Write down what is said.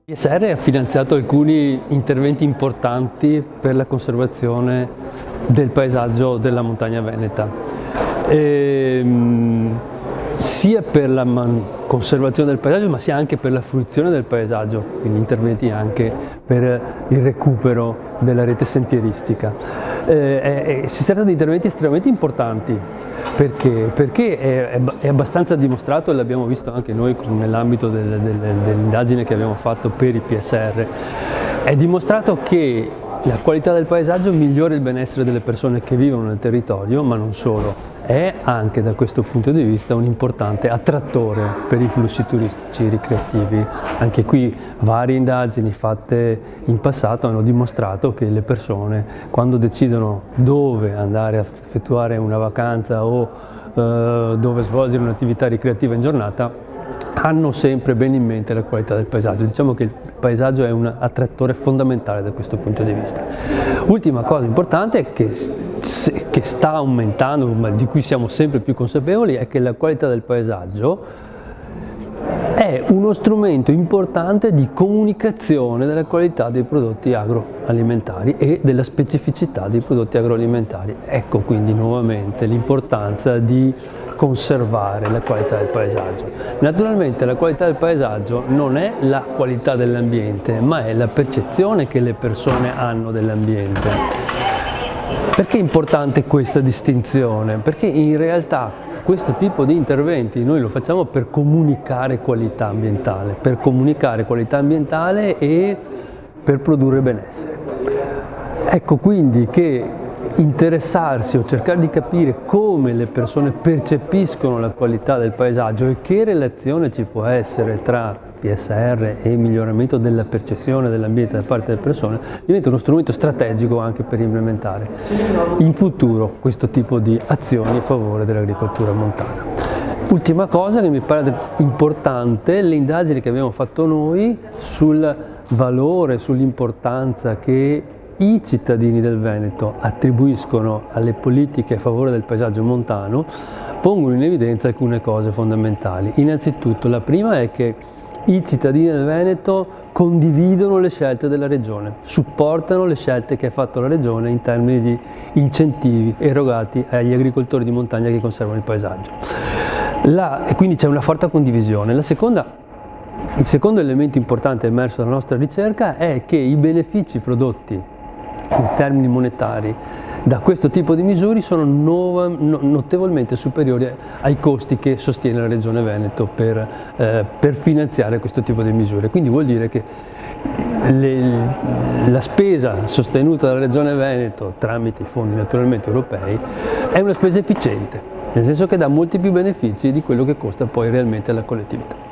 ISR ha finanziato alcuni interventi importanti per la conservazione del paesaggio della montagna veneta, sia per la conservazione del paesaggio ma sia anche per la fruizione del paesaggio, quindi interventi anche per il recupero della rete sentieristica. Si tratta di interventi estremamente importanti. Perché? Perché è abbastanza dimostrato, e l'abbiamo visto anche noi nell'ambito dell'indagine che abbiamo fatto per i PSR, è dimostrato che la qualità del paesaggio migliora il benessere delle persone che vivono nel territorio, ma non solo, è anche da questo punto di vista un importante attrattore per i flussi turistici ricreativi. Anche qui varie indagini fatte in passato hanno dimostrato che le persone, quando decidono dove andare a effettuare una vacanza o dove svolgere un'attività ricreativa in giornata, hanno sempre bene in mente la qualità del paesaggio. Diciamo che il paesaggio è un attrattore fondamentale da questo punto di vista. Ultima cosa importante è che sta aumentando, ma di cui siamo sempre più consapevoli, è che la qualità del paesaggio è uno strumento importante di comunicazione della qualità dei prodotti agroalimentari e della specificità dei prodotti agroalimentari. Ecco quindi nuovamente l'importanza di conservare la qualità del paesaggio. Naturalmente la qualità del paesaggio non è la qualità dell'ambiente, ma è la percezione che le persone hanno dell'ambiente. Perché è importante questa distinzione? Perché in realtà questo tipo di interventi noi lo facciamo per comunicare qualità ambientale, e per produrre benessere. Ecco quindi che interessarsi o cercare di capire come le persone percepiscono la qualità del paesaggio e che relazione ci può essere tra PSR e miglioramento della percezione dell'ambiente da parte delle persone diventa uno strumento strategico anche per implementare in futuro questo tipo di azioni a favore dell'agricoltura montana. Ultima cosa che mi pare importante, le indagini che abbiamo fatto noi sul valore, sull'importanza che i cittadini del Veneto attribuiscono alle politiche a favore del paesaggio montano pongono in evidenza alcune cose fondamentali. Innanzitutto la prima è che i cittadini del Veneto condividono le scelte della Regione, supportano le scelte che ha fatto la Regione in termini di incentivi erogati agli agricoltori di montagna che conservano il paesaggio. E quindi c'è una forte condivisione. Il secondo elemento importante emerso dalla nostra ricerca è che i benefici prodotti in termini monetari da questo tipo di misure sono notevolmente superiori ai costi che sostiene la Regione Veneto per finanziare questo tipo di misure. Quindi vuol dire che la spesa sostenuta dalla Regione Veneto tramite i fondi naturalmente europei è una spesa efficiente, nel senso che dà molti più benefici di quello che costa poi realmente alla collettività.